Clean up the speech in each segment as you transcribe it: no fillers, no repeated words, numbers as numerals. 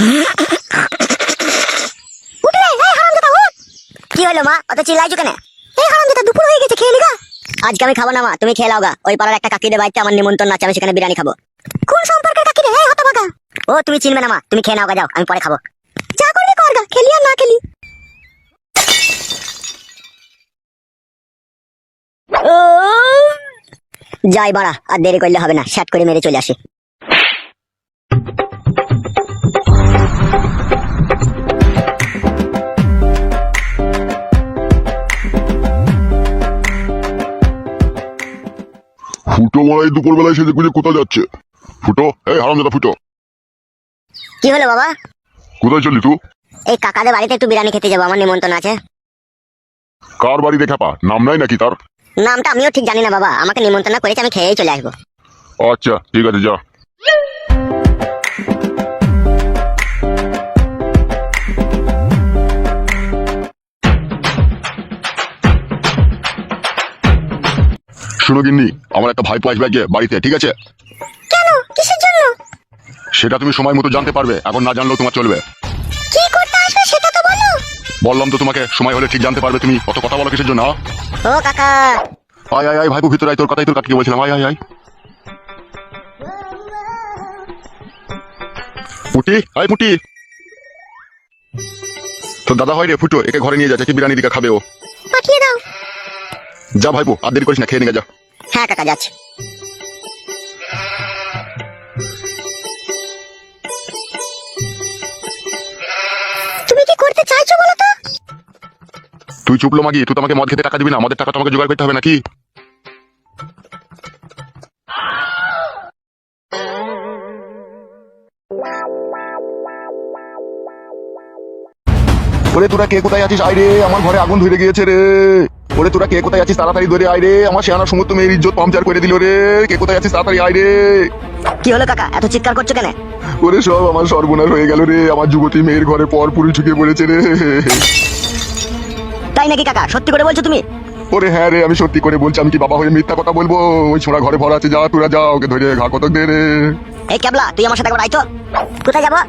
কি হলো মা, অত চিল্লাইছো কেন? এই হারামজাদা, দুপুর হয়ে গেছে, খেয়ে নিগা। আজকে আমি খাবো না মা, তুমি খেয়ে নাওগা। ওই পাড়ার একটা কাকিদের বাড়িতে আমার নিমন্ত্রণ আছে, আমি সেখানে বিরিয়ানি খাবো। কোন সম্পর্কের কাকি রে? এই হতভাগা। ও তুমি চিনবে না মা, তুমি খেয়ে নাওগা, যাও, আমি পরে খাবো। যা করবি করগা, খেলি আর না খেলি। যাই বাড়া, আর দেরি করলে হবে না, শ্যাট করে মেরে চলে আসি। ফুটো মারাই দুপুর বেলায় সে দেখবি কোথায় যাচ্ছে। ফুটো, এই হারামজাদা ফুটো, কি হলো বাবা? কোথায় চললি তুই? এই কাকাদের বাড়িতে একটু বিরিয়ানি খেতে যাবো, আমার নিমন্ত্রণ আছে। কার বাড়ি দেখা পা, নাম নাই নাকি তার? নামটা আমিও ঠিক জানি না বাবা, আমাকে নিমন্ত্রণ করেছে, আমি খেয়েই চলে আসবো। আচ্ছা ঠিক আছে, যা। শুনো গিন্নি, আমার একটা ভাইপো আসবে আজকে বাড়িতে, ঠিক আছে? কেন, কিসের জন্য? সেটা তুমি সময় মতো জানতে পারবে, এখন না জানলেও তোমার চলবে। কি করতে আসবে সেটা তো বলো। বললাম তো তোমাকে, সময় হলে ঠিক জানতে পারবে। তুমি অত কথা বলো কিসের জন্য? ও কাকা। আয় আয় আয় ভাইপো, ভিতরে আয়, তোর কথাই তোর কাটকে বলছিলাম, আয় আয় আয়। পুটি, আয় পুটি। তোর দাদা হয় রে ফুটো, একে ঘরে নিয়ে যাচ্ছে, বিরিয়ানি দিকে খাবে ও। পাঠিয়ে দাও। যা ভাইপো, আর দেরি করিস না, খেয়ে নিয়ে যা। হ্যাঁ কাকা, যাচ্ছে। তুমি কি করতে চাইছো বলো তো? তুই চুপলো মাগি, তুই তো আমাকে মদ খেতে টাকা দিবি না, আমাদের টাকা তোমাকে জোগাড় করতে হবে নাকি? ওরে তোরা কে কোথায় আছিস? আয় রে, আমার ঘরে আগুন ধরে গিয়েছে রে। ওরে তোরা কে কোথায় আছিস? তাড়াতাড়ি ধরে আয় রে, আমার শেয়ানা সমুদ্র মেয়ের ইজ্জত পাংচার করে দিল রে। কে কোথায় আছিস? তাড়াতাড়ি আয় রে। কি হলো কাকা, এত চিৎকার করছো কেন? ওরে সব আমার সর্বনাশ হয়ে গেল রে, আমার যুবতী মেয়ের ঘরে পর পুরুষ ঢুকে পড়েছে রে। তাই নাকি কাকা, সত্যি করে বলছো তুমি? ওরে হ্যাঁ রে, আমি সত্যি করে বলছি, আমি কি বাবা হয়ে মিথ্যা কথা বলবো? ওই ছোড়া ঘরে ভরা আছে, যা তোরা যা, ওকে ধরে ঘা কতক দে রে। এই ক্যাবলা, তুই আমার সাথে একবার আইতো। কোথায় যাবো?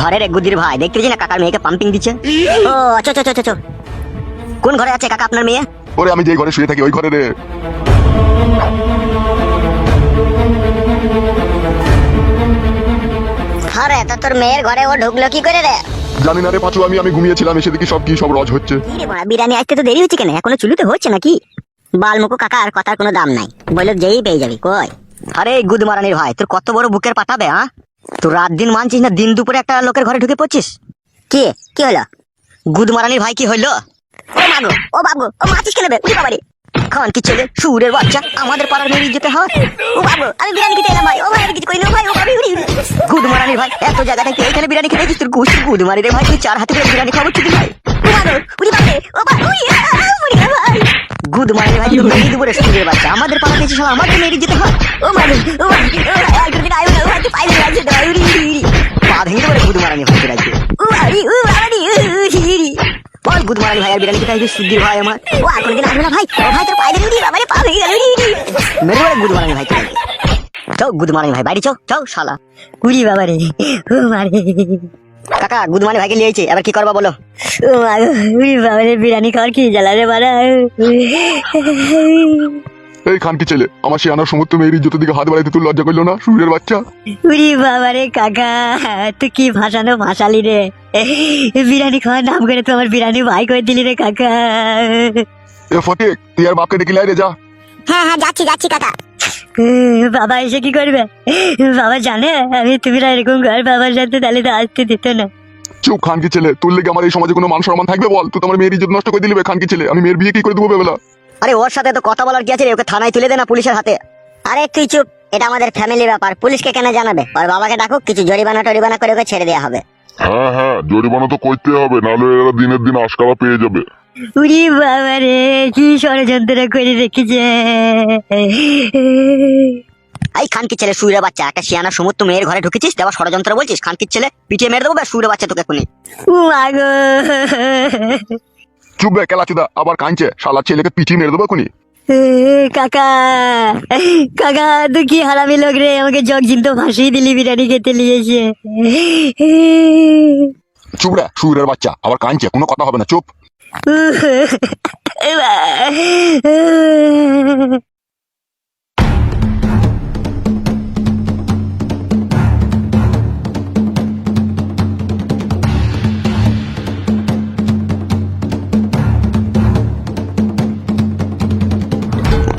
ঘরের এক গুদির ভাই, দেখতে পেয়েছি না কাকার মেয়েকে পাম্পিং দিচ্ছে। ও আচ্ছা আচ্ছা আচ্ছা। কোন ঘরে আছে কাকা আপনার মেয়ে? ওরে আমি যে ঘরে শুয়ে থাকি ওই ঘরে রে। আরে তা তোর মেয়ের ঘরে ও ঢুকলো কি করে রে? জানি না রে পাঁচু, আমি ঘুমিয়েছিলাম, এসে দেখি সব কি সব রজ হচ্ছে। কি রে বড়া, বিরিয়ানি আসতে তো দেরি হচ্ছে কেন? এখনো চুলুতে হচ্ছে নাকি? বালমুকু কাকা আর কথার কোনো দাম নাই, বলে যেই পেয়ে যাবি। কই আরে গুদ মারানির ভাই, তোর কত বড় বুকের পাঠাবে? হ্যাঁ, তুই রাত দিন মানছিস না, দিন দুপুরে একটা লোকের ঘরে ঢুকে পড়ছিস। কি কি হলো? গুদ মারানির ভাই কি হইলো? ও মাগো, ও বাবু, ও মাছিস কেন বে? উঠি বাবারে খান কি ছেলে, সুরের বাচ্চা, আমাদের পাড়ার মেয়ে ইজ্জতে হয়। ও বাবু, আমি বিরিয়ানি খেতে এলাম ভাই। ও ভাই, আমি কিছু করিনি ভাই। ও ভাবি উড়ি গুদ মারানির ভাই, এত জায়গা থেকে এখানে বিরিয়ানি খেতে তোর গুদ গুদ মারি রে ভাই। তুই 4 হাতে করে বিরিয়ানি খাবো চুদি ভাই। ও বাবু, উড়ি বাবারে, ও বাবু উড়ি ভাই। গুদ মারি ভাই, তুই মেয়ে দুপুরে সুরের বাচ্চা, আমাদের পাড়া দিয়েছিস শালা, আমাদের মেয়ে ইজ্জতে হয়। ও বাবু, ও ভাই, ও ভাই, আর করে আইও না ভাই, তুই পাইলে লাগছে তো উড়ি উড়ি পা ভেঙে দেবো গুদ মারানি ভাই তোর আজকে। ও বাড়ি, ও বাড়ি উড়ি বল গুদ মারানি ভাই আর বিরিয়ানি খেতে আসবে সুদ্দির ভাই আমার। ও আর কোনদিন আসবে না ভাই। ও ভাই তোর পায়ে ধরে উড়ি বাবারে, পা ভেঙে গেল উড়ি মেরে বলে গুদ মারানি ভাই তোর। চৌ গুদ মারানি ভাই বাড়ি, চৌ চৌ শালা উড়ি বাবারে। ও মারে কাকা, গুদ মারানি ভাইকে লিয়েছে, এবার কি করবা বলো? ও মাগো, উড়ি বাবারে, বিরিয়ানি খাওয়ার কি জ্বালা রে বাড়া। এই খানকি ছেলে, আমার শেয়ানা সমুদ্র মেয়ের ইজ্জতের দিকে হাত বাড়াইতে তোর লজ্জা করলো না, সুরের বাচ্চা? উড়ি বাবারে কাকা, তুই কি ভাসানো ভাসালি রে। বিরিয়ানি খাওয়ার নাম করে তুই আমার বিরিয়ানি ভাই করে দিলি রে কাকা। এ ফটিক, তুই আর বাপকে ডেকে লাই রে, যা। হ্যাঁ হ্যাঁ, যাচ্ছি যাচ্ছি কাকা। বাবা এসে কি করবে? বাবা জানে আমি তুমি এরকম ঘর, বাবার সাথে তাহলে তো আসতে দিত না। চুপ খানকি ছেলে, তোর লেগে আমার এই সমাজে কোনো মান সম্মান থাকবে বল? তুই তো আমার মেয়ের ইজ্জত নষ্ট করে দিলি বে খানকি ছেলে, আমি মেয়ের বিয়ে কি করে দেবো বেলা? আরে ওর সাথে তো কথা বলার কি আছে রে, ওকে থানায় তুলে দে না পুলিশের হাতে। আরে তুই চুপ, এটা আমাদের ফ্যামিলি ব্যাপার, পুলিশকে কেন জানাবে? ওর বাবাকে ডাকুক, কিছু জরিমানা টরিমানা করে ওকে ছেড়ে দেওয়া হবে। হ্যাঁ হ্যাঁ, জরিমানা তো করতে হবে, নাহলে এরা দিনের দিন আশকারা পেয়ে যাবে। উড়ি বাবা রে, কি ষড়যন্ত্র করে রেখেছে। এই খানকি ছেলে, সুইরে বাচ্চা, একটা শিয়ানা সমুদ্র মেয়ের ঘরে ঢুকেছিস, দেওয়া ষড়যন্ত্র বলছিস? খানকির ছেলে, পিটিয়ে মেরে দেবো বে সুইরে বাচ্চা তোকে এখনই। চুপ বে কেলা চুদা, আবার কাঁদছে, শালা ছেলেকে পিটিয়ে মেরে দেবো এখনই। কাকা কাকা তুই কি হারামি লোক রে, আমাকে জগ জিনতো ফাঁসিয়ে দিলি বিরিয়ানি খেতে নিয়েছে। চুপ রে সুরের বাচ্চা, আবার কাঁদছে, কোনো কথা হবে না, চুপ।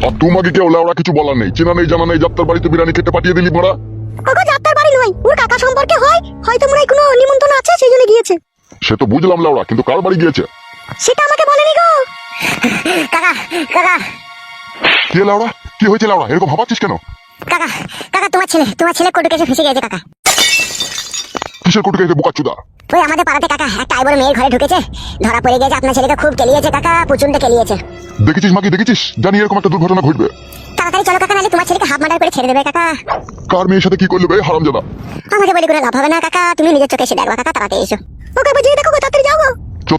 আর তোমাকে কেউ লেওড়া কিছু বলার নেই, চেনা নেই জানা নেই, যাত্রার বাড়িতে বিরিয়ানি খেতে পাঠিয়ে দিলি মোড়া। ওগো যাত্রার বাড়ি নয়, ওর কাকা সম্পর্কে হয়, হয়তো মোর কোনো নিমন্ত্রণ আছে সেই জন্য গিয়েছে। সে তো বুঝলাম লেওড়া, কিন্তু কার বাড়ি গিয়েছে সেটা আমাকে বলেনি গো। কাকা কাকা কে লেওড়া? কি হয়েছে লেওড়া, এরকম ভাবাচ্ছিস কেন? কাকা কাকা তোমার ছেলে কোর্টে কেসে ফেসে গেছে কাকা। কিসের কোটে গেছে বোকাচুদা? ওই আমাদের পাড়াতে কাকা একটা আইবড় মেয়ের ঘরে ঢুকেছে, ধরা পড়ে গেছে। আপনার ছেলেকে খুব কেলিয়েছে কাকা, প্রচন্ড কেলিয়েছে। দেখেছিস মাকে, দেখেছিস? জানি এরকম একটা দুর্ঘটনা ঘটবে। তাড়াতাড়ি চলো কাকা, নাহলে তোমার ছেলেকে হাফ মার্ডার করে ছেড়ে দেবে কাকা। কার মেয়ের সাথে কি করলে বে হারামজাদা? আমাকে বলে করে লাভ হবে না কাকা, তুমি নিজের চোখে এসে দেখো কাকা, তাড়াতাড়ি এসো। ওকে বুঝিয়ে দেখো, তাড়াতাড়ি যাও। চ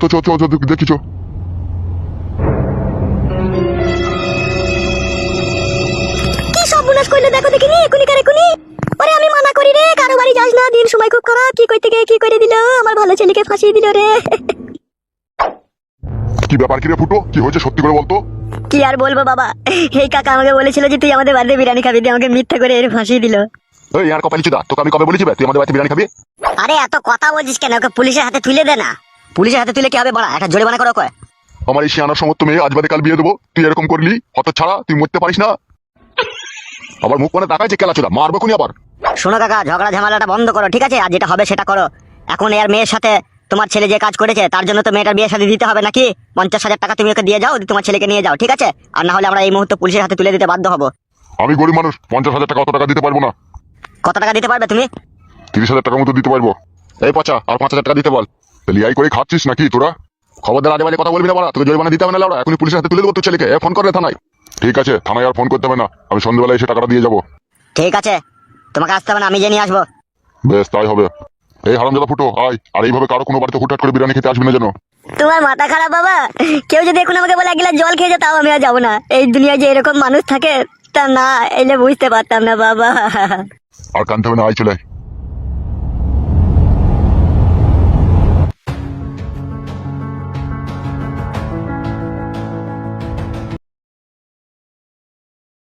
দেখিছো। কি সব বুনাস করলে দেখো দেখিনি, একুনি কারে কুনি। ওরে আমি মানা করি রে, কারো বাড়ি যাস না, দিন সময় খুব খারাপ। কি কইতে গিয়ে কি করে দিল, আমার ভালো ছেলেকে ফাঁসিয়ে দিল রে। কি ব্যাপার, কি রে ফুটো, কি হয়েছে সত্যি করে বলতো? কি আর বলবো বাবা, এই কাকা আমাকে বলেছিল যে তুই আমাদের বাড়িতে বিরিয়ানি খাবি, দিয়ে আমাকে মিথ্যা করে এর ফাঁসিয়ে দিল। এই আর কপালি চুদা, তোকে আমি কবে বলেছি বে তুই আমাদের বাড়িতে বিরিয়ানি খাবি? আরে এত কথা বলছিস কেন, ওকে পুলিশের হাতে তুলে দে না। পুলিশের হাতে তুলে কি হবে বড়া, একটা জরিমানা করো কয়। আমার এই শিয়ানার সমস্ত মেয়ে আজ বাদে কাল বিয়ে দেবো, তুই এরকম করলি, হত ছাড়া তুই মরতে পারিস না। আবার মুখ মানে তাকায় যে কেলা চুদা, মারবে কোনি আবার। শোনো কাকা, ঝগড়া ঝামেলাটা বন্ধ করো, ঠিক আছে? আর যেটা হবে সেটা করো। এখন এর মেয়ের সাথে তোমার ছেলে যে কাজ করেছে তার জন্য তো মেয়েটার বিয়ে শাদী দিতে হবে নাকি? 50,000 টাকা তুমি ওকে দিয়ে যাও, দিয়ে তোমার ছেলেকে নিয়ে যাও, ঠিক আছে? আর না হলে আমরা এই মুহূর্তে পুলিশের হাতে তুলে দিতে বাধ্য হবো। আমি গরিব মানুষ, 50,000 টাকা অত টাকা দিতে পারবো না। কত টাকা দিতে পারবে তুমি? 30,000 টাকা মতো দিতে পারবো। এই পচা, আর 5,000 টাকা দিতে বল। লিয়াই করে খাচ্ছিস নাকি তোরা? খবরদার আজে বাজে কথা বলবি না বাড়া, তোকে জরিমানা দিতে হবে না লাউড়া, এখনই পুলিশের হাতে তুলে দেবো তোর ছেলেকে। ফোন করে থানায়। ঠিক আছে, থানায় আর ফোন করতে হবে না, আমি সন্ধ্যাবেলা এসে টাকাটা দিয়ে যাবো। ঠিক আছে, তোমাকে আসতে হবে না, আমি যে নিয়ে আসবো। বেশ তাই হবে। এই হারামজাদা ফুটো আয়, আর এইভাবে কারো কোনো বাড়িতে হুটহাট করে বিরিয়ানি খেতে আসবি না যেন। তোমার মাথা খারাপ বাবা, কেউ যদি এখন আমাকে বলে এক গ্লাস জল খেয়ে তাও আমি আর যাবো না। এই দুনিয়ায় যে এরকম মানুষ থাকে তা না এলে বুঝতে পারতাম না বাবা। আর কানতে হবে না, আয় চলে আয়।